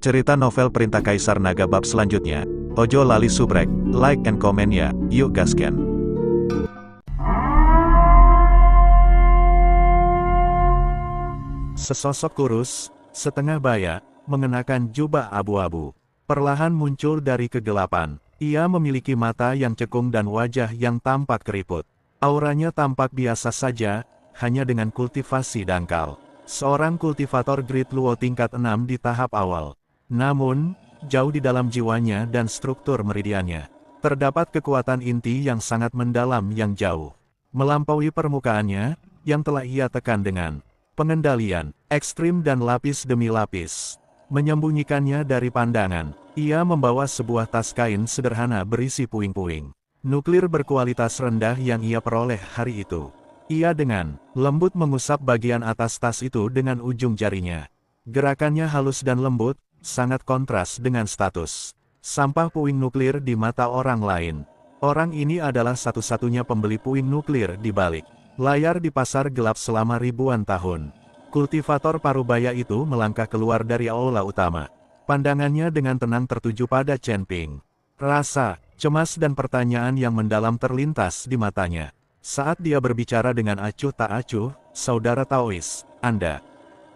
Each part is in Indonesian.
Cerita novel Perintah Kaisar Naga bab selanjutnya. Ojo lali subrek, like and comment ya, yuk gasken. Sesosok kurus, setengah baya, mengenakan jubah abu-abu, perlahan muncul dari kegelapan. Ia memiliki mata yang cekung dan wajah yang tampak keriput. Auranya tampak biasa saja, hanya dengan kultivasi dangkal. Seorang kultivator Great Luo tingkat 6 di tahap awal. Namun, jauh di dalam jiwanya dan struktur meridiannya, terdapat kekuatan inti yang sangat mendalam yang jauh melampaui permukaannya, yang telah ia tekan dengan pengendalian ekstrim dan lapis demi lapis. Menyembunyikannya dari pandangan, ia membawa sebuah tas kain sederhana berisi puing-puing nuklir berkualitas rendah yang ia peroleh hari itu. Ia dengan lembut mengusap bagian atas tas itu dengan ujung jarinya. Gerakannya halus dan lembut, sangat kontras dengan status sampah puing nuklir di mata orang lain. Orang ini adalah satu-satunya pembeli puing nuklir di balik layar di pasar gelap selama ribuan tahun. Kultivator Parubaya itu melangkah keluar dari aula utama. Pandangannya dengan tenang tertuju pada Chen Ping. Rasa cemas dan pertanyaan yang mendalam terlintas di matanya saat dia berbicara dengan acuh tak acuh. Saudara Taois, Anda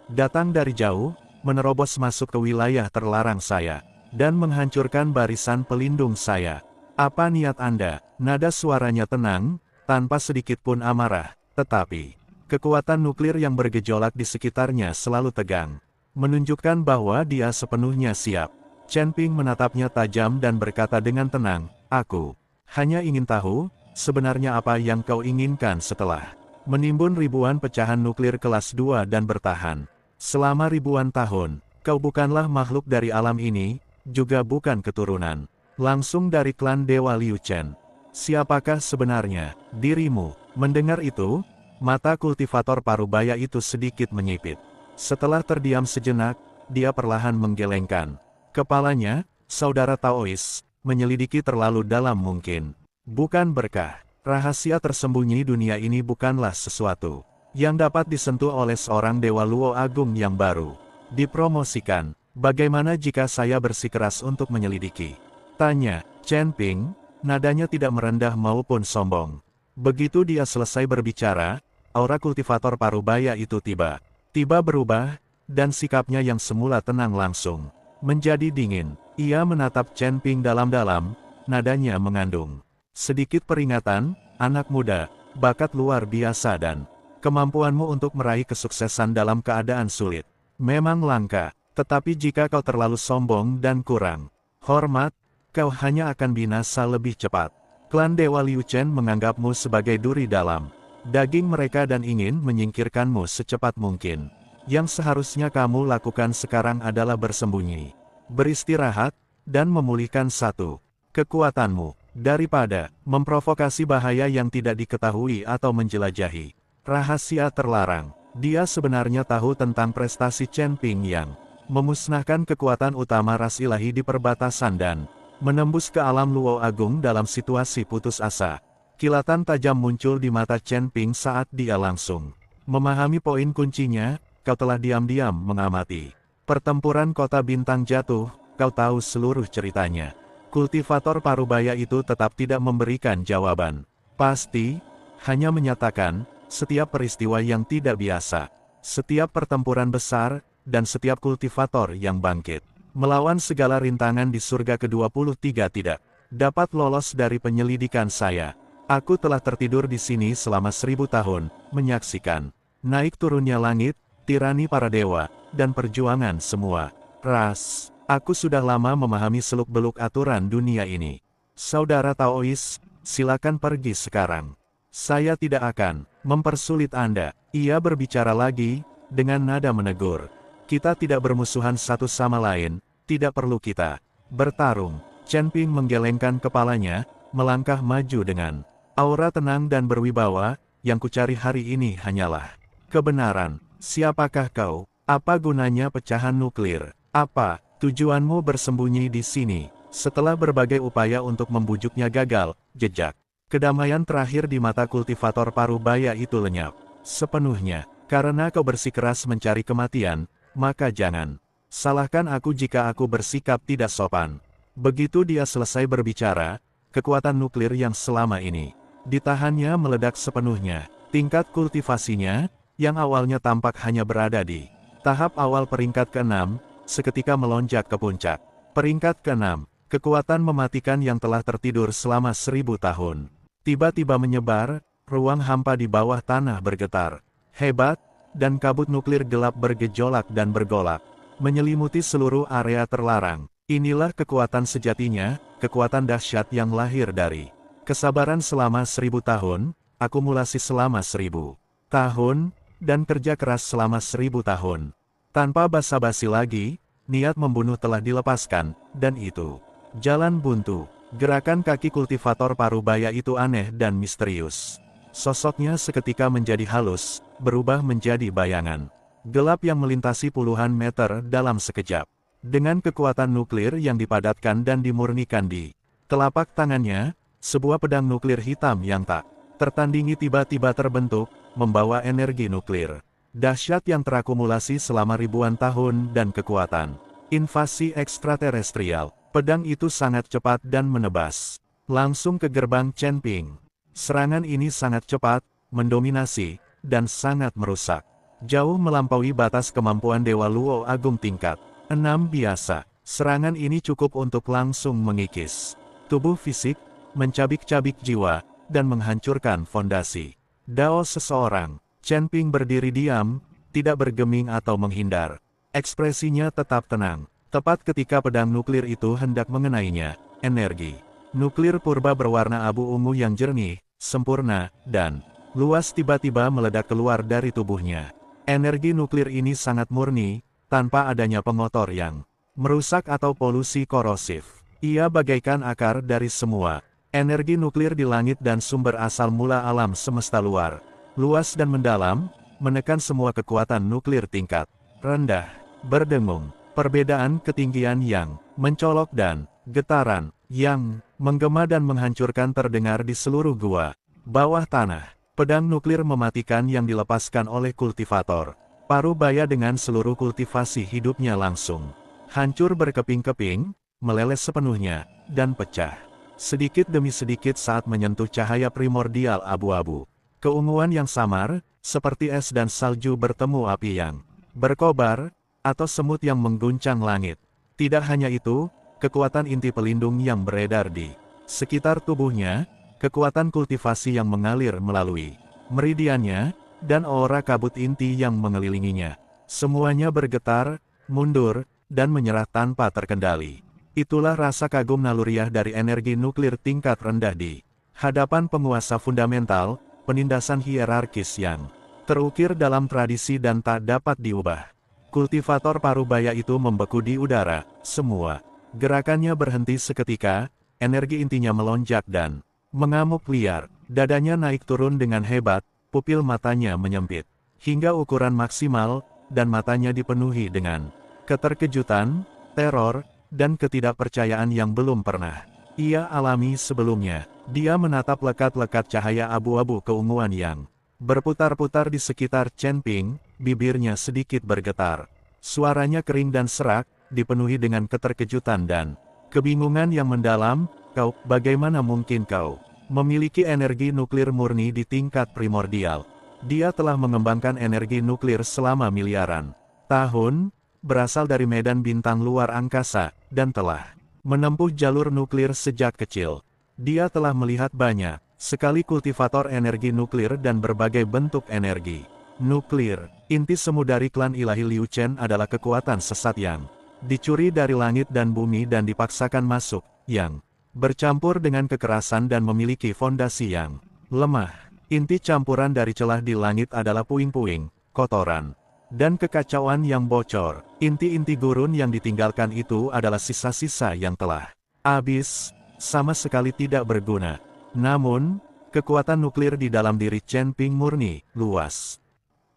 datang dari jauh, menerobos masuk ke wilayah terlarang saya, dan menghancurkan barisan pelindung saya. Apa niat Anda? Nada suaranya tenang, tanpa sedikit pun amarah, tetapi kekuatan nuklir yang bergejolak di sekitarnya selalu tegang, menunjukkan bahwa dia sepenuhnya siap. Chen Ping menatapnya tajam dan berkata dengan tenang, "Aku hanya ingin tahu, sebenarnya apa yang kau inginkan setelah menimbun ribuan pecahan nuklir kelas 2 dan bertahan selama ribuan tahun. Kau bukanlah makhluk dari alam ini, juga bukan keturunan langsung dari klan Dewa Liu Chen. Siapakah sebenarnya dirimu?" Mendengar itu, mata kultivator Parubaya itu sedikit menyipit. Setelah terdiam sejenak, dia perlahan menggelengkan kepalanya. Saudara Taois, menyelidiki terlalu dalam mungkin bukan berkah. Rahasia tersembunyi dunia ini bukanlah sesuatu yang dapat disentuh oleh seorang Dewa Luo Agung yang baru dipromosikan. Bagaimana jika saya bersikeras untuk menyelidiki? Tanya Chen Ping, nadanya tidak merendah maupun sombong. Begitu dia selesai berbicara, aura kultivator Parubaya itu tiba-tiba berubah, dan sikapnya yang semula tenang langsung menjadi dingin. Ia menatap Chen Ping dalam-dalam, nadanya mengandung sedikit peringatan. Anak muda, bakat luar biasa dan kemampuanmu untuk meraih kesuksesan dalam keadaan sulit memang langka, tetapi jika kau terlalu sombong dan kurang hormat, kau hanya akan binasa lebih cepat. Klan Dewa Liu Chen menganggapmu sebagai duri dalam daging mereka dan ingin menyingkirkanmu secepat mungkin. Yang seharusnya kamu lakukan sekarang adalah bersembunyi, beristirahat, dan memulihkan satu kekuatanmu, daripada memprovokasi bahaya yang tidak diketahui atau menjelajahi rahasia terlarang. Dia sebenarnya tahu tentang prestasi Chen Ping yang memusnahkan kekuatan utama ras ilahi di perbatasan dan menembus ke alam Luo Agung dalam situasi putus asa. Kilatan tajam muncul di mata Chen Ping saat dia langsung memahami poin kuncinya. Kau telah diam-diam mengamati pertempuran kota bintang jatuh, kau tahu seluruh ceritanya. Kultivator Parubaya itu tetap tidak memberikan jawaban pasti, hanya menyatakan, setiap peristiwa yang tidak biasa, setiap pertempuran besar, dan setiap kultivator yang bangkit melawan segala rintangan di surga ke-23 tidak dapat lolos dari penyelidikan saya. Aku telah tertidur di sini selama 1000 tahun, menyaksikan naik turunnya langit, tirani para dewa, dan perjuangan semua ras. Aku sudah lama memahami seluk-beluk aturan dunia ini. Saudara Taois, silakan pergi sekarang. Saya tidak akan mempersulit Anda. Ia berbicara lagi, dengan nada menegur. Kita tidak bermusuhan satu sama lain, tidak perlu kita bertarung. Chen Ping menggelengkan kepalanya, melangkah maju dengan aura tenang dan berwibawa. Yang kucari hari ini hanyalah kebenaran. Siapakah kau? Apa gunanya pecahan nuklir? Apa tujuanmu bersembunyi di sini? Setelah berbagai upaya untuk membujuknya gagal, jejak kedamaian terakhir di mata kultivator Parubaya itu lenyap sepenuhnya. Karena kau bersikeras mencari kematian, maka jangan Salahkan aku jika aku bersikap tidak sopan. Begitu dia selesai berbicara, kekuatan nuklir yang selama ini ditahannya meledak sepenuhnya. Tingkat kultivasinya, yang awalnya tampak hanya berada di tahap awal peringkat ke-6, seketika melonjak ke puncak. Peringkat ke-6, kekuatan mematikan yang telah tertidur selama 1000 tahun. Tiba-tiba menyebar, ruang hampa di bawah tanah bergetar. Hebat, dan kabut nuklir gelap bergejolak dan bergolak, menyelimuti seluruh area terlarang. Inilah kekuatan sejatinya, kekuatan dahsyat yang lahir dari kesabaran selama 1000 tahun, akumulasi selama 1000 tahun, dan kerja keras selama 1000 tahun. Tanpa basa-basi lagi, niat membunuh telah dilepaskan, dan itu jalan buntu. Gerakan kaki kultivator parubaya itu aneh dan misterius. Sosoknya seketika menjadi halus, berubah menjadi bayangan gelap yang melintasi puluhan meter dalam sekejap. Dengan kekuatan nuklir yang dipadatkan dan dimurnikan di telapak tangannya, sebuah pedang nuklir hitam yang tak tertandingi tiba-tiba terbentuk, membawa energi nuklir dahsyat yang terakumulasi selama ribuan tahun dan kekuatan invasi ekstraterestrial. Pedang itu sangat cepat dan menebas langsung ke gerbang Chen Ping. Serangan ini sangat cepat, mendominasi, dan sangat merusak. Jauh melampaui batas kemampuan Dewa Luo Agung tingkat 6 biasa. Serangan ini cukup untuk langsung mengikis tubuh fisik, mencabik-cabik jiwa, dan menghancurkan fondasi Dao seseorang. Chen Ping berdiri diam, tidak bergeming atau menghindar. Ekspresinya tetap tenang. Tepat ketika pedang nuklir itu hendak mengenainya, energi nuklir purba berwarna abu ungu yang jernih, sempurna, dan luas tiba-tiba meledak keluar dari tubuhnya. Energi nuklir ini sangat murni, tanpa adanya pengotor yang merusak atau polusi korosif. Ia bagaikan akar dari semua energi nuklir di langit dan sumber asal mula alam semesta luar, luas dan mendalam, menekan semua kekuatan nuklir tingkat rendah, berdengung. Perbedaan ketinggian yang mencolok dan getaran yang menggema dan menghancurkan terdengar di seluruh gua bawah tanah. Pedang nuklir mematikan yang dilepaskan oleh kultivator parubaya dengan seluruh kultivasi hidupnya langsung hancur berkeping-keping, meleleh sepenuhnya, dan pecah sedikit demi sedikit saat menyentuh cahaya primordial abu-abu. Keunguan yang samar, seperti es dan salju bertemu api yang berkobar, atau semut yang mengguncang langit. Tidak hanya itu, kekuatan inti pelindung yang beredar di sekitar tubuhnya, kekuatan kultivasi yang mengalir melalui meridiannya, dan aura kabut inti yang mengelilinginya. Semuanya bergetar, mundur, dan menyerah tanpa terkendali. Itulah rasa kagum naluriah dari energi nuklir tingkat rendah di hadapan penguasa fundamental, penindasan hierarkis yang terukir dalam tradisi dan tak dapat diubah. Kultivator parubaya itu membeku di udara, semua gerakannya berhenti seketika, energi intinya melonjak dan mengamuk liar, dadanya naik turun dengan hebat, pupil matanya menyempit hingga ukuran maksimal, dan matanya dipenuhi dengan keterkejutan, teror, dan ketidakpercayaan yang belum pernah ia alami sebelumnya. Dia menatap lekat-lekat cahaya abu-abu keunguan yang berputar-putar di sekitar Chen Ping, bibirnya sedikit bergetar. Suaranya kering dan serak, dipenuhi dengan keterkejutan dan kebingungan yang mendalam. Kau, bagaimana mungkin kau memiliki energi nuklir murni di tingkat primordial? Dia telah mengembangkan energi nuklir selama miliaran tahun, berasal dari medan bintang luar angkasa, dan telah menempuh jalur nuklir sejak kecil. Dia telah melihat banyak sekali kultivator energi nuklir dan berbagai bentuk energi nuklir. Inti semu dari klan ilahi Liu Chen adalah kekuatan sesat yang dicuri dari langit dan bumi dan dipaksakan masuk, yang bercampur dengan kekerasan dan memiliki fondasi yang lemah. Inti campuran dari celah di langit adalah puing-puing, kotoran, dan kekacauan yang bocor. Inti-inti gurun yang ditinggalkan itu adalah sisa-sisa yang telah habis, sama sekali tidak berguna. Namun, kekuatan nuklir di dalam diri Chen Ping murni, luas,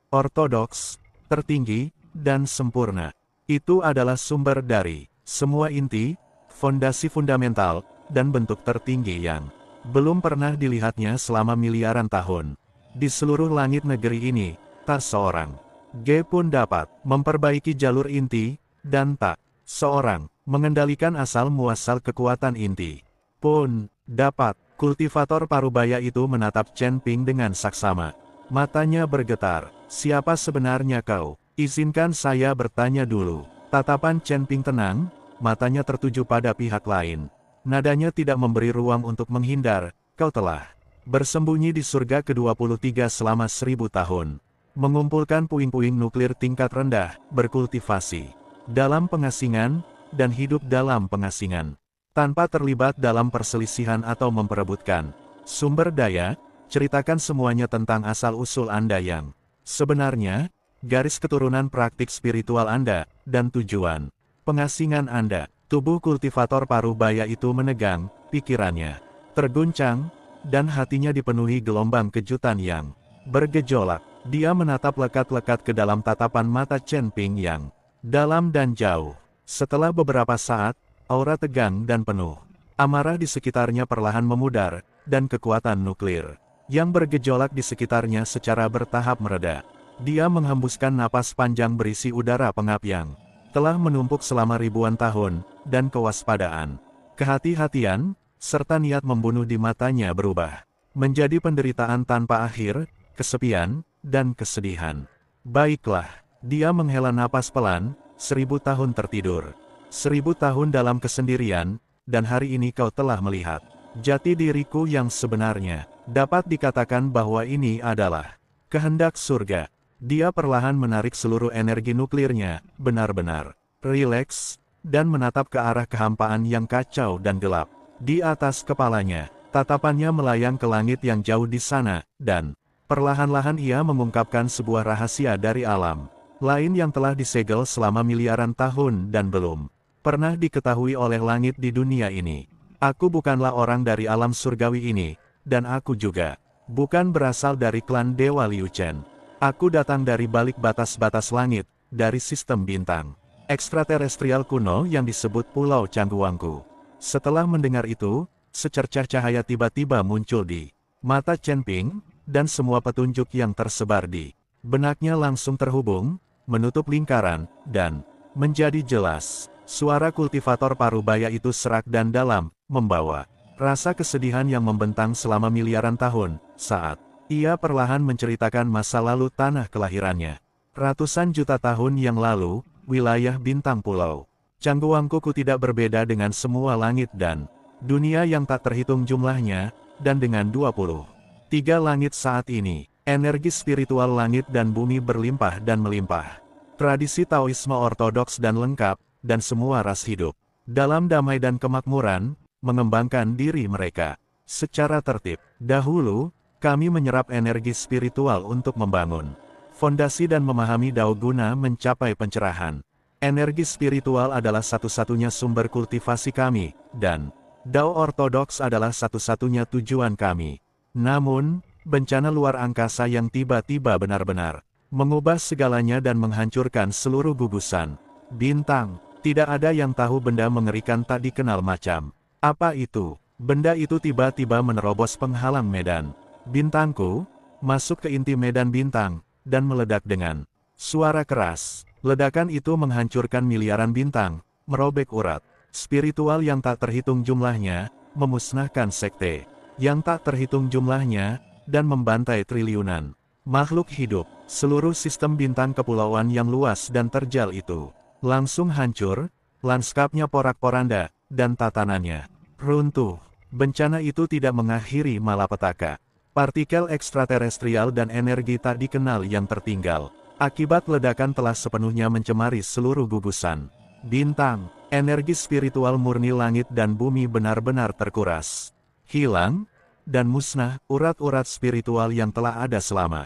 ortodoks, tertinggi, dan sempurna. Itu adalah sumber dari semua inti, fondasi fundamental, dan bentuk tertinggi yang belum pernah dilihatnya selama miliaran tahun. Di seluruh langit negeri ini, tak seorang Ge pun dapat memperbaiki jalur inti, dan tak seorang mengendalikan asal-muasal kekuatan inti. Pun dapat, kultivator parubaya itu menatap Chen Ping dengan saksama. Matanya bergetar. Siapa sebenarnya kau? Izinkan saya bertanya dulu. Tatapan Chen Ping tenang, matanya tertuju pada pihak lain. Nadanya tidak memberi ruang untuk menghindar. Kau telah bersembunyi di surga ke-23 selama 1000 tahun. Mengumpulkan puing-puing nuklir tingkat rendah, berkultivasi dalam pengasingan, dan hidup dalam pengasingan. Tanpa terlibat dalam perselisihan atau memperebutkan sumber daya, ceritakan semuanya tentang asal-usul Anda yang sebenarnya, garis keturunan praktik spiritual Anda, dan tujuan pengasingan Anda. Tubuh kultivator parubaya itu menegang, pikirannya terguncang, dan hatinya dipenuhi gelombang kejutan yang bergejolak. Dia menatap lekat-lekat ke dalam tatapan mata Chen Ping yang dalam dan jauh. Setelah beberapa saat, aura tegang dan penuh amarah di sekitarnya perlahan memudar, dan kekuatan nuklir yang bergejolak di sekitarnya secara bertahap mereda. Dia menghembuskan napas panjang berisi udara pengap yang telah menumpuk selama ribuan tahun, dan kewaspadaan, kehati-hatian, serta niat membunuh di matanya berubah menjadi penderitaan tanpa akhir, kesepian, dan kesedihan. Baiklah, dia menghela napas pelan, 1000 tahun tertidur. 1000 tahun dalam kesendirian, dan hari ini kau telah melihat jati diriku yang sebenarnya. Dapat dikatakan bahwa ini adalah kehendak surga. Dia perlahan menarik seluruh energi nuklirnya, benar-benar rileks, dan menatap ke arah kehampaan yang kacau dan gelap. Di atas kepalanya, tatapannya melayang ke langit yang jauh di sana, dan perlahan-lahan ia mengungkapkan sebuah rahasia dari alam lain yang telah disegel selama miliaran tahun dan belum pernah diketahui oleh langit di dunia ini. Aku bukanlah orang dari alam surgawi ini, dan aku juga bukan berasal dari klan Dewa Liu Chen. Aku datang dari balik batas-batas langit, dari sistem bintang ekstraterestrial kuno yang disebut Pulau Cangguangku. Setelah mendengar itu, secercah cahaya tiba-tiba muncul di mata Chen Ping, dan semua petunjuk yang tersebar di benaknya langsung terhubung, menutup lingkaran, dan menjadi jelas. Suara kultivator parubaya itu serak dan dalam, membawa rasa kesedihan yang membentang selama miliaran tahun, saat ia perlahan menceritakan masa lalu tanah kelahirannya. Ratusan juta tahun yang lalu, wilayah bintang pulau Cangguangku tidak berbeda dengan semua langit dan dunia yang tak terhitung jumlahnya, dan dengan 23 langit saat ini, energi spiritual langit dan bumi berlimpah dan melimpah. Tradisi Taoisme ortodoks dan lengkap, dan semua ras hidup dalam damai dan kemakmuran, mengembangkan diri mereka secara tertib. Dahulu, kami menyerap energi spiritual untuk membangun fondasi dan memahami Dao guna mencapai pencerahan. Energi spiritual adalah satu-satunya sumber kultivasi kami, dan Dao ortodoks adalah satu-satunya tujuan kami. Namun, bencana luar angkasa yang tiba-tiba benar-benar mengubah segalanya dan menghancurkan seluruh gugusan bintang. Tidak ada yang tahu benda mengerikan tak dikenal macam apa itu. Benda itu tiba-tiba menerobos penghalang medan bintangku, masuk ke inti medan bintang, dan meledak dengan suara keras. Ledakan itu menghancurkan miliaran bintang, merobek urat spiritual yang tak terhitung jumlahnya, memusnahkan sekte yang tak terhitung jumlahnya, dan membantai triliunan makhluk hidup. Seluruh sistem bintang kepulauan yang luas dan terjal itu langsung hancur, lanskapnya porak-poranda, dan tatanannya runtuh. Bencana itu tidak mengakhiri malapetaka. Partikel ekstraterestrial dan energi tak dikenal yang tertinggal akibat ledakan telah sepenuhnya mencemari seluruh gugusan bintang. Energi spiritual murni langit dan bumi benar-benar terkuras, hilang, dan musnah. Urat-urat spiritual yang telah ada selama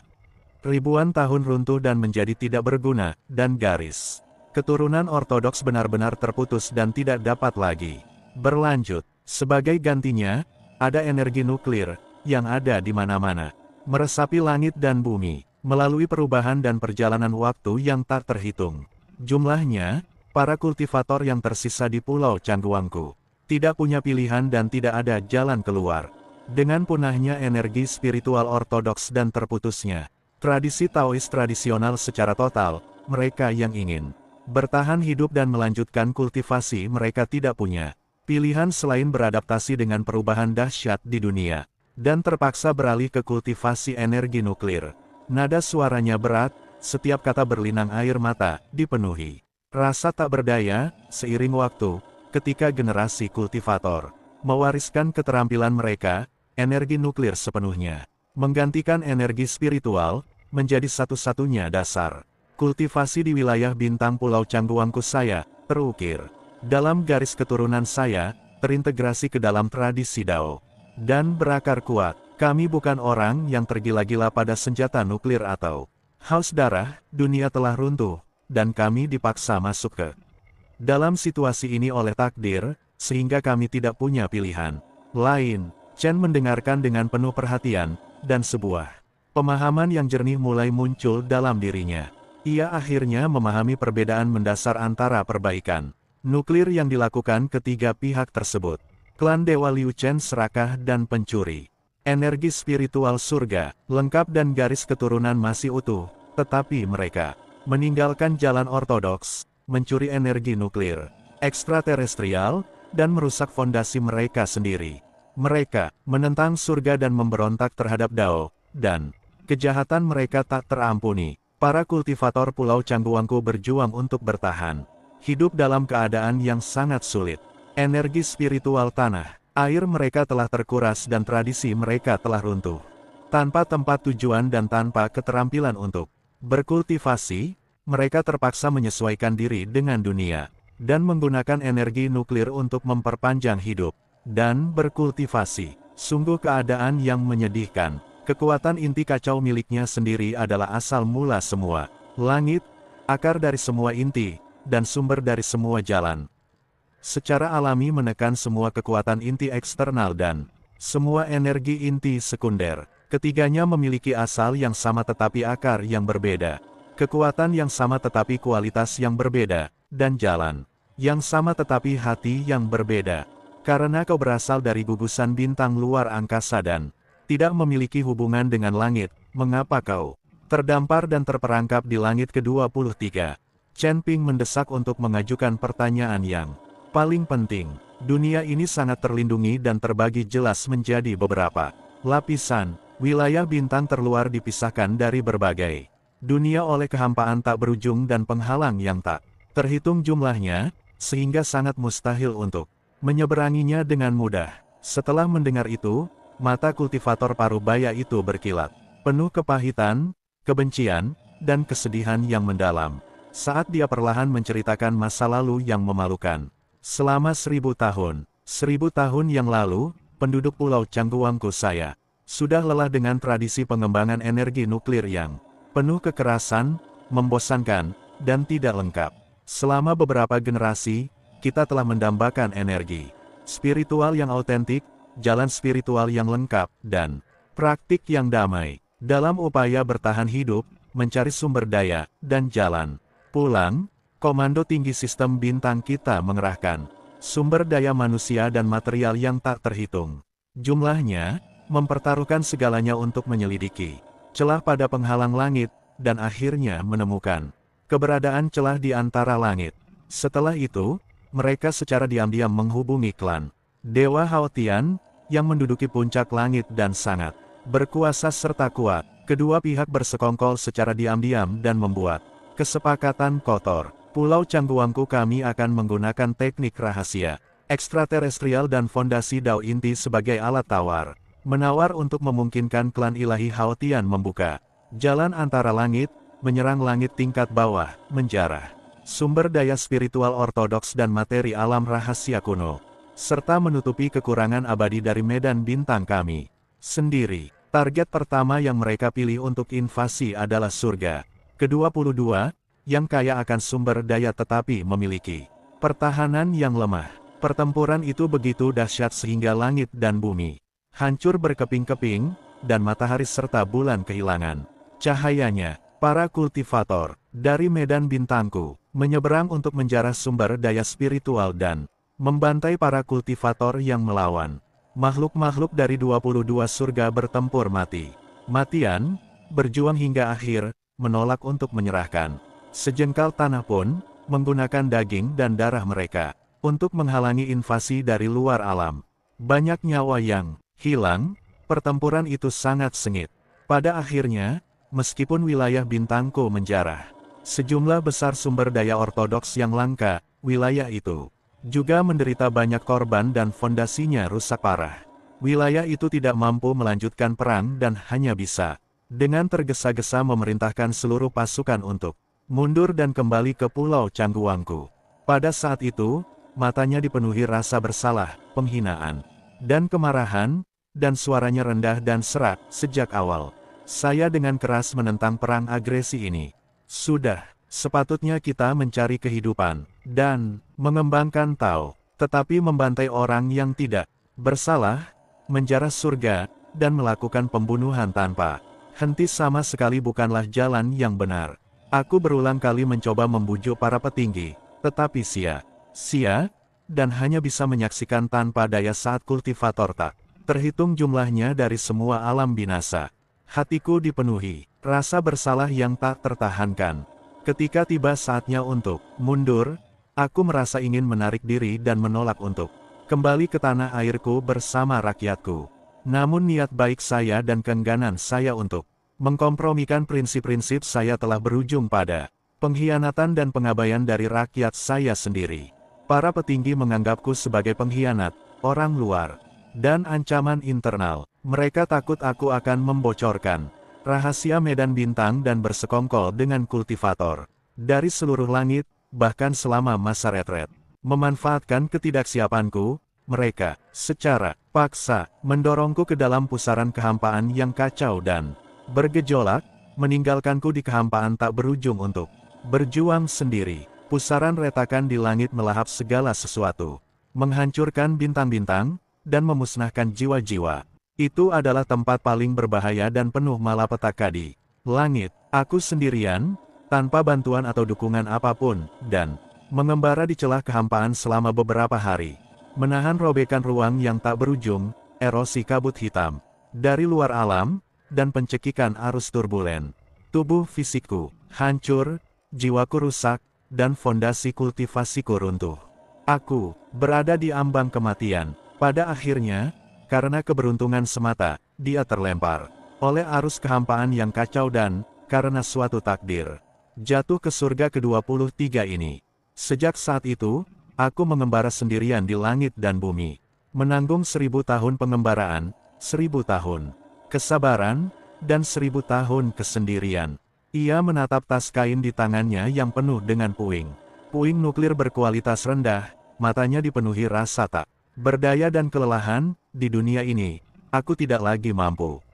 ribuan tahun runtuh dan menjadi tidak berguna, dan garis keturunan ortodoks benar-benar terputus dan tidak dapat lagi berlanjut. Sebagai gantinya, ada energi nuklir yang ada di mana-mana, meresapi langit dan bumi, melalui perubahan dan perjalanan waktu yang tak terhitung jumlahnya. Para kultivator yang tersisa di Pulau Cangguangku tidak punya pilihan dan tidak ada jalan keluar. Dengan punahnya energi spiritual ortodoks dan terputusnya tradisi Taois tradisional secara total, mereka yang ingin Bertahan hidup dan melanjutkan kultivasi mereka tidak punya pilihan selain beradaptasi dengan perubahan dahsyat di dunia, dan terpaksa beralih ke kultivasi energi nuklir. Nada suaranya berat, setiap kata berlinang air mata, dipenuhi rasa tak berdaya. Seiring waktu, ketika generasi kultivator mewariskan keterampilan mereka, energi nuklir sepenuhnya menggantikan energi spiritual, menjadi satu-satunya dasar kultivasi di wilayah bintang Pulau Cangguangku. Saya terukir dalam garis keturunan saya, terintegrasi ke dalam tradisi Dao, dan berakar kuat. Kami bukan orang yang tergila-gila pada senjata nuklir atau haus darah. Dunia telah runtuh, dan kami dipaksa masuk ke dalam situasi ini oleh takdir, sehingga kami tidak punya pilihan lain. Chen mendengarkan dengan penuh perhatian, dan sebuah pemahaman yang jernih mulai muncul dalam dirinya. Ia akhirnya memahami perbedaan mendasar antara perbaikan nuklir yang dilakukan ketiga pihak tersebut. Klan Dewa Liu Chen serakah dan pencuri energi spiritual surga, lengkap dan garis keturunan masih utuh, tetapi mereka meninggalkan jalan ortodoks, mencuri energi nuklir ekstraterestrial, dan merusak fondasi mereka sendiri. Mereka menentang surga dan memberontak terhadap Dao, dan kejahatan mereka tak terampuni. Para kultivator Pulau Cangguangku berjuang untuk bertahan hidup dalam keadaan yang sangat sulit. Energi spiritual tanah, air mereka telah terkuras dan tradisi mereka telah runtuh. Tanpa tempat tujuan dan tanpa keterampilan untuk berkultivasi, mereka terpaksa menyesuaikan diri dengan dunia, dan menggunakan energi nuklir untuk memperpanjang hidup dan berkultivasi. Sungguh keadaan yang menyedihkan. Kekuatan inti kacau miliknya sendiri adalah asal mula semua langit, akar dari semua inti, dan sumber dari semua jalan. Secara alami menekan semua kekuatan inti eksternal dan semua energi inti sekunder. Ketiganya memiliki asal yang sama tetapi akar yang berbeda, kekuatan yang sama tetapi kualitas yang berbeda, dan jalan yang sama tetapi hati yang berbeda. Karena kau berasal dari gugusan bintang luar angkasa dan tidak memiliki hubungan dengan langit, mengapa kau terdampar dan terperangkap di langit ke-23? Chen Ping mendesak untuk mengajukan pertanyaan yang paling penting. Dunia ini sangat terlindungi dan terbagi jelas menjadi beberapa lapisan. Wilayah bintang terluar dipisahkan dari berbagai dunia oleh kehampaan tak berujung dan penghalang yang tak terhitung jumlahnya, sehingga sangat mustahil untuk menyeberanginya dengan mudah. Setelah mendengar itu, mata kultivator Parubaya itu berkilat, penuh kepahitan, kebencian, dan kesedihan yang mendalam, saat dia perlahan menceritakan masa lalu yang memalukan. Selama 1000 tahun yang lalu, penduduk Pulau Cangguangku saya sudah lelah dengan tradisi pengembangan energi nuklir yang penuh kekerasan, membosankan, dan tidak lengkap. Selama beberapa generasi, kita telah mendambakan energi spiritual yang autentik, jalan spiritual yang lengkap, dan praktik yang damai, dalam upaya bertahan hidup, mencari sumber daya, dan jalan pulang. Komando tinggi sistem bintang kita mengerahkan sumber daya manusia dan material yang tak terhitung jumlahnya, mempertaruhkan segalanya untuk menyelidiki celah pada penghalang langit, dan akhirnya menemukan keberadaan celah di antara langit. Setelah itu, mereka secara diam-diam menghubungi klan Dewa Haotian, yang menduduki puncak langit dan sangat berkuasa serta kuat. Kedua pihak bersekongkol secara diam-diam dan membuat kesepakatan kotor. Pulau Cangguangku kami akan menggunakan teknik rahasia ekstraterestrial dan fondasi Dao inti sebagai alat tawar menawar untuk memungkinkan klan ilahi Haotian membuka jalan antara langit, menyerang langit tingkat bawah, menjarah sumber daya spiritual ortodoks dan materi alam rahasia kuno, serta menutupi kekurangan abadi dari medan bintang kami sendiri. Target pertama yang mereka pilih untuk invasi adalah surga ke-22, yang kaya akan sumber daya tetapi memiliki pertahanan yang lemah. Pertempuran itu begitu dahsyat sehingga langit dan bumi hancur berkeping-keping, dan matahari serta bulan kehilangan cahayanya. Para kultivator dari medan bintangku menyeberang untuk menjarah sumber daya spiritual dan membantai para kultivator yang melawan. Makhluk-makhluk dari 22 surga bertempur mati-matian, berjuang hingga akhir, menolak untuk menyerahkan sejengkal tanah pun. menggunakan daging dan darah mereka untuk menghalangi invasi dari luar alam. Banyak nyawa yang hilang, pertempuran itu sangat sengit. Pada akhirnya, meskipun wilayah Bintangku menjarah, sejumlah besar sumber daya ortodoks yang langka, wilayah itu juga menderita banyak korban dan fondasinya rusak parah. Wilayah itu tidak mampu melanjutkan perang dan hanya bisa dengan tergesa-gesa memerintahkan seluruh pasukan untuk mundur dan kembali ke Pulau Cangguangku. Pada saat itu, matanya dipenuhi rasa bersalah, penghinaan, dan kemarahan, dan suaranya rendah dan serak. Sejak awal, saya dengan keras menentang perang agresi ini. Sudah sepatutnya kita mencari kehidupan dan mengembangkan Tao, tetapi membantai orang yang tidak bersalah, menjarah surga, dan melakukan pembunuhan tanpa henti sama sekali bukanlah jalan yang benar. Aku berulang kali mencoba membujuk para petinggi, tetapi sia-sia, dan hanya bisa menyaksikan tanpa daya saat kultivator tak terhitung jumlahnya dari semua alam binasa. Hatiku dipenuhi rasa bersalah yang tak tertahankan. Ketika tiba saatnya untuk mundur, aku merasa ingin menarik diri dan menolak untuk kembali ke tanah airku bersama rakyatku. Namun niat baik saya dan keengganan saya untuk mengkompromikan prinsip-prinsip saya telah berujung pada pengkhianatan dan pengabaian dari rakyat saya sendiri. Para petinggi menganggapku sebagai pengkhianat, orang luar, dan ancaman internal. Mereka takut aku akan membocorkan rahasia medan bintang dan bersekongkol dengan kultivator dari seluruh langit, bahkan selama masa retret. Memanfaatkan ketidaksiapanku, mereka secara paksa mendorongku ke dalam pusaran kehampaan yang kacau dan bergejolak, meninggalkanku di kehampaan tak berujung untuk berjuang sendiri. Pusaran retakan di langit melahap segala sesuatu, menghancurkan bintang-bintang, dan memusnahkan jiwa-jiwa. Itu adalah tempat paling berbahaya dan penuh malapetaka di langit. Aku sendirian, tanpa bantuan atau dukungan apapun, dan mengembara di celah kehampaan selama beberapa hari. Menahan robekan ruang yang tak berujung, erosi kabut hitam dari luar alam, dan pencekikan arus turbulen. Tubuh fisikku hancur, jiwaku rusak, dan fondasi kultivasiku runtuh. Aku berada di ambang kematian. Pada akhirnya, karena keberuntungan semata, dia terlempar oleh arus kehampaan yang kacau dan, karena suatu takdir, jatuh ke surga ke-23 ini. Sejak saat itu, aku mengembara sendirian di langit dan bumi, menanggung 1000 tahun pengembaraan, 1000 tahun kesabaran, dan 1000 tahun kesendirian. Ia menatap tas kain di tangannya yang penuh dengan puing. Puing nuklir berkualitas rendah, matanya dipenuhi rasa tak berdaya dan kelelahan. Di dunia ini, aku tidak lagi mampu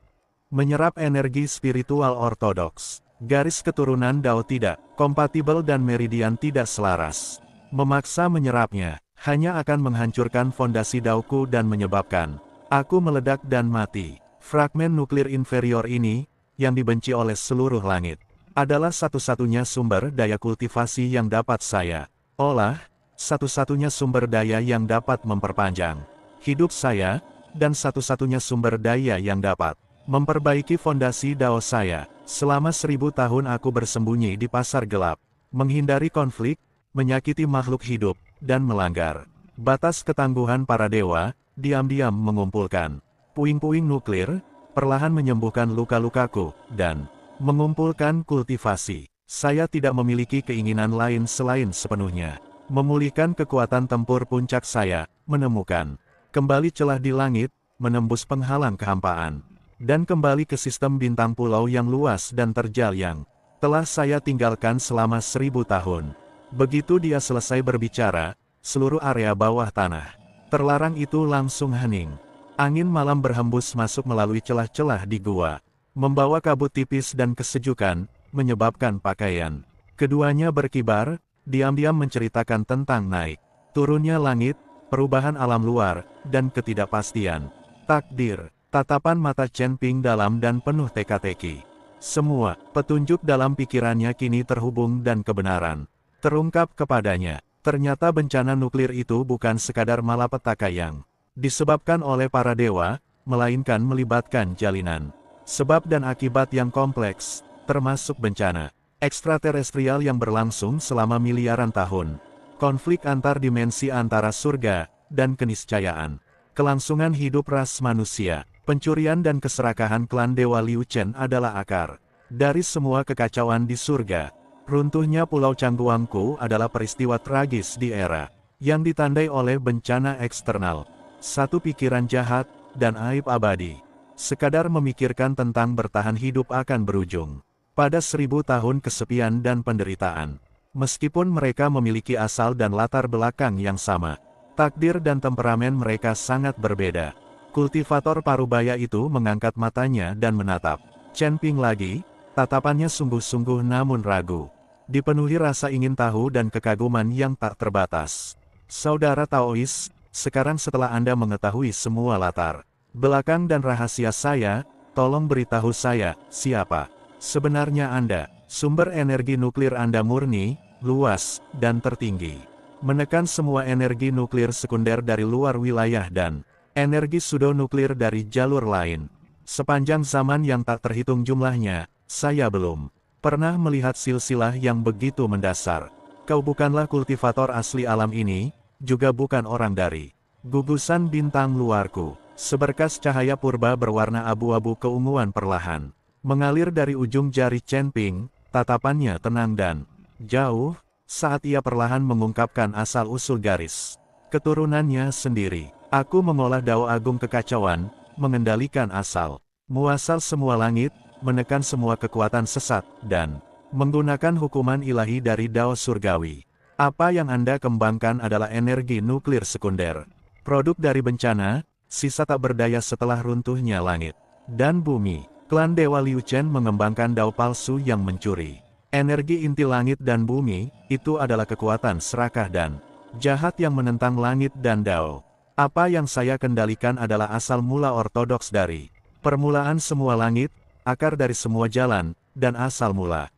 menyerap energi spiritual ortodoks. Garis keturunan Dao tidak kompatibel dan meridian tidak selaras. Memaksa menyerapnya, hanya akan menghancurkan fondasi Daoku dan menyebabkan aku meledak dan mati. Fragmen nuklir inferior ini, yang dibenci oleh seluruh langit, adalah satu-satunya sumber daya kultivasi yang dapat saya olah, satu-satunya sumber daya yang dapat memperpanjang hidup saya, dan satu-satunya sumber daya yang dapat memperbaiki fondasi Dao saya. Selama 1000 tahun aku bersembunyi di pasar gelap, menghindari konflik, menyakiti makhluk hidup, dan melanggar batas ketangguhan para dewa, diam-diam mengumpulkan puing-puing nuklir, perlahan menyembuhkan luka-lukaku, dan mengumpulkan kultivasi. Saya tidak memiliki keinginan lain selain sepenuhnya memulihkan kekuatan tempur puncak saya, menemukan kembali celah di langit, menembus penghalang kehampaan, dan kembali ke sistem bintang pulau yang luas dan terjal yang telah saya tinggalkan selama 1000 tahun. Begitu dia selesai berbicara, seluruh area bawah tanah terlarang itu langsung hening. Angin malam berhembus masuk melalui celah-celah di gua, membawa kabut tipis dan kesejukan, menyebabkan pakaian keduanya berkibar, diam-diam menceritakan tentang naik turunnya langit, perubahan alam luar, dan ketidakpastian takdir. Tatapan mata Chen Ping dalam dan penuh teka-teki. Semua petunjuk dalam pikirannya kini terhubung dan kebenaran terungkap kepadanya. Ternyata bencana nuklir itu bukan sekadar malapetaka yang disebabkan oleh para dewa, melainkan melibatkan jalinan sebab dan akibat yang kompleks, termasuk bencana ekstraterestrial yang berlangsung selama miliaran tahun, konflik antar dimensi antara surga dan keniscayaan, kelangsungan hidup ras manusia, pencurian dan keserakahan klan Dewa Liu Chen adalah akar dari semua kekacauan di surga. Runtuhnya Pulau Cangguangku adalah peristiwa tragis di era yang ditandai oleh bencana eksternal, satu pikiran jahat, dan aib abadi. Sekadar memikirkan tentang bertahan hidup akan berujung pada 1000 tahun kesepian dan penderitaan. Meskipun mereka memiliki asal dan latar belakang yang sama, takdir dan temperamen mereka sangat berbeda. Kultivator parubaya itu mengangkat matanya dan menatap Chen Ping lagi, tatapannya sungguh-sungguh namun ragu, dipenuhi rasa ingin tahu dan kekaguman yang tak terbatas. Saudara Taois, sekarang setelah Anda mengetahui semua latar belakang dan rahasia saya, tolong beritahu saya, siapa sebenarnya Anda? Sumber energi nuklir Anda murni, luas, dan tertinggi. Menekan semua energi nuklir sekunder dari luar wilayah dan energi pseudo-nuklir dari jalur lain. Sepanjang zaman yang tak terhitung jumlahnya, saya belum pernah melihat silsilah yang begitu mendasar. Kau bukanlah kultivator asli alam ini, juga bukan orang dari gugusan bintang luarku. Seberkas cahaya purba berwarna abu-abu keunguan perlahan mengalir dari ujung jari Chen Ping, tatapannya tenang dan jauh, saat ia perlahan mengungkapkan asal-usul garis keturunannya sendiri. Aku mengolah dao agung kekacauan, mengendalikan asal muasal semua langit, menekan semua kekuatan sesat, dan menggunakan hukuman ilahi dari dao surgawi. Apa yang Anda kembangkan adalah energi nuklir sekunder, produk dari bencana, sisa tak berdaya setelah runtuhnya langit dan bumi. Klan Dewa Liu Chen mengembangkan dao palsu yang mencuri energi inti langit dan bumi. Itu adalah kekuatan serakah dan jahat yang menentang langit dan dao. Apa yang saya kendalikan adalah asal mula ortodoks dari permulaan semua langit, akar dari semua jalan, dan asal mula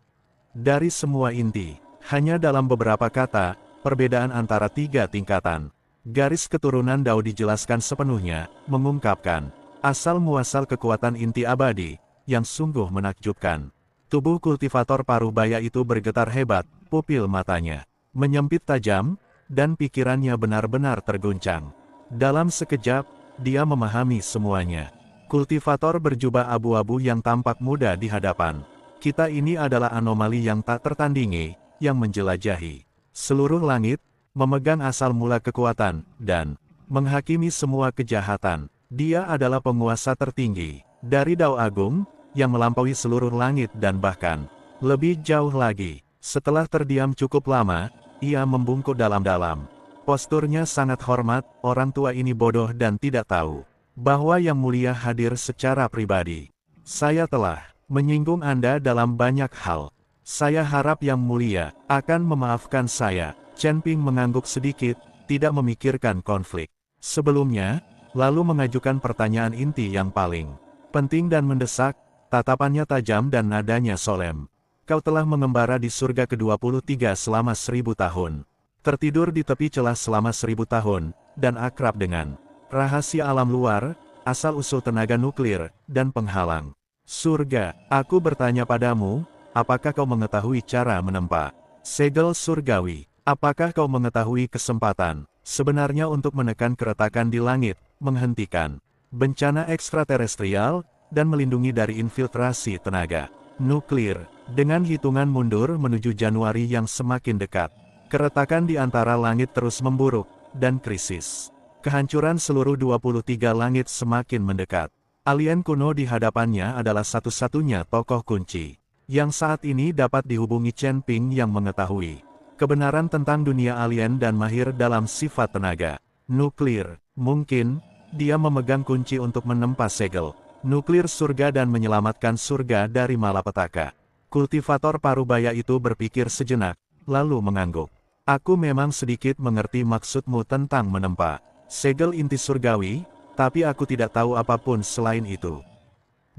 dari semua inti. Hanya dalam beberapa kata, perbedaan antara 3 tingkatan garis keturunan dao dijelaskan sepenuhnya, mengungkapkan asal muasal kekuatan inti abadi yang sungguh menakjubkan. Tubuh kultivator parubaya itu bergetar hebat, pupil matanya menyempit tajam, dan pikirannya benar-benar terguncang. Dalam sekejap, dia memahami semuanya. Kultivator berjubah abu-abu yang tampak muda di hadapan kita ini adalah anomali yang tak tertandingi, yang menjelajahi seluruh langit, memegang asal mula kekuatan, dan menghakimi semua kejahatan. Dia adalah penguasa tertinggi dari Dao Agung, yang melampaui seluruh langit dan bahkan lebih jauh lagi. Setelah terdiam cukup lama, ia membungkuk dalam-dalam. Posturnya sangat hormat, orang tua ini bodoh dan tidak tahu bahwa Yang Mulia hadir secara pribadi. Saya telah menyinggung Anda dalam banyak hal. Saya harap Yang Mulia akan memaafkan saya. Chen Ping mengangguk sedikit, tidak memikirkan konflik sebelumnya, lalu mengajukan pertanyaan inti yang paling penting dan mendesak. Tatapannya tajam dan nadanya solemn. Kau telah mengembara di surga ke-23 selama 1000 tahun. Tertidur di tepi celah selama 1000 tahun, dan akrab dengan rahasia alam luar, asal-usul tenaga nuklir, dan penghalang surga. Aku bertanya padamu, apakah kau mengetahui cara menempa segel surgawi? Apakah kau mengetahui kesempatan sebenarnya untuk menekan keretakan di langit, menghentikan bencana ekstraterestrial, dan melindungi dari infiltrasi tenaga nuklir? Dengan hitungan mundur menuju Januari yang semakin dekat, keretakan di antara langit terus memburuk, dan krisis kehancuran seluruh 23 langit semakin mendekat. Alien kuno di hadapannya adalah satu-satunya tokoh kunci yang saat ini dapat dihubungi. Chen Ping yang mengetahui kebenaran tentang dunia alien dan mahir dalam sifat tenaga nuklir. Mungkin dia memegang kunci untuk menempa segel nuklir surga dan menyelamatkan surga dari malapetaka. Kultivator parubaya itu berpikir sejenak, lalu mengangguk. Aku memang sedikit mengerti maksudmu tentang menempa segel inti surgawi, tapi aku tidak tahu apapun selain itu.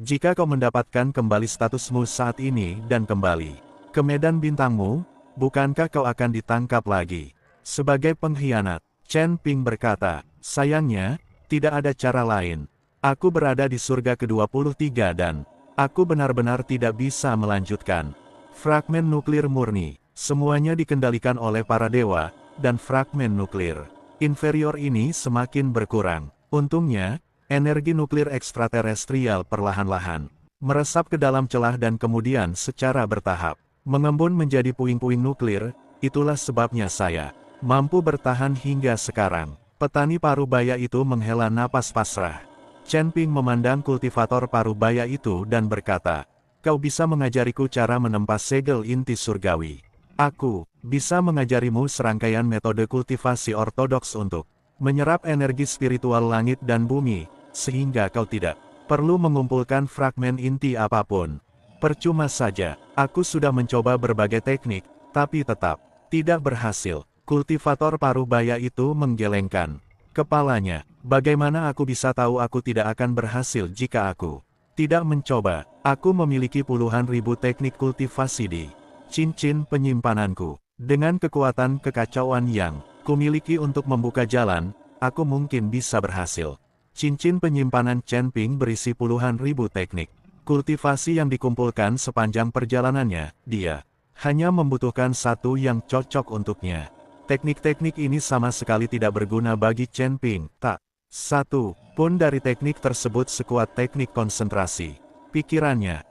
Jika kau mendapatkan kembali statusmu saat ini dan kembali ke medan bintangmu, bukankah kau akan ditangkap lagi sebagai pengkhianat? Chen Ping berkata, sayangnya, tidak ada cara lain. Aku berada di surga ke-23 dan aku benar-benar tidak bisa melanjutkan Fragmen nuklir murni, semuanya dikendalikan oleh para dewa, dan fragmen nuklir inferior ini semakin berkurang. Untungnya, energi nuklir ekstraterestrial perlahan-lahan meresap ke dalam celah dan kemudian secara bertahap mengembun menjadi puing-puing nuklir. Itulah sebabnya saya mampu bertahan hingga sekarang. Petani parubaya itu menghela napas pasrah. Chen Ping memandang kultivator parubaya itu dan berkata, "Kau bisa mengajariku cara menempa segel inti surgawi. Aku bisa mengajarimu serangkaian metode kultivasi ortodoks untuk menyerap energi spiritual langit dan bumi, sehingga kau tidak perlu mengumpulkan fragmen inti apapun." Percuma saja, aku sudah mencoba berbagai teknik, tapi tetap tidak berhasil. Kultivator parubaya itu menggelengkan kepalanya. Bagaimana aku bisa tahu aku tidak akan berhasil jika aku tidak mencoba? Aku memiliki puluhan ribu teknik kultivasi di cincin penyimpananku. Dengan kekuatan kekacauan yang kumiliki untuk membuka jalan, aku mungkin bisa berhasil. Cincin penyimpanan Chen Ping berisi puluhan ribu teknik kultivasi yang dikumpulkan sepanjang perjalanannya. Dia hanya membutuhkan satu yang cocok untuknya. Teknik-teknik ini sama sekali tidak berguna bagi Chen Ping. Tak satu pun dari teknik tersebut sekuat teknik konsentrasi. Pikirannya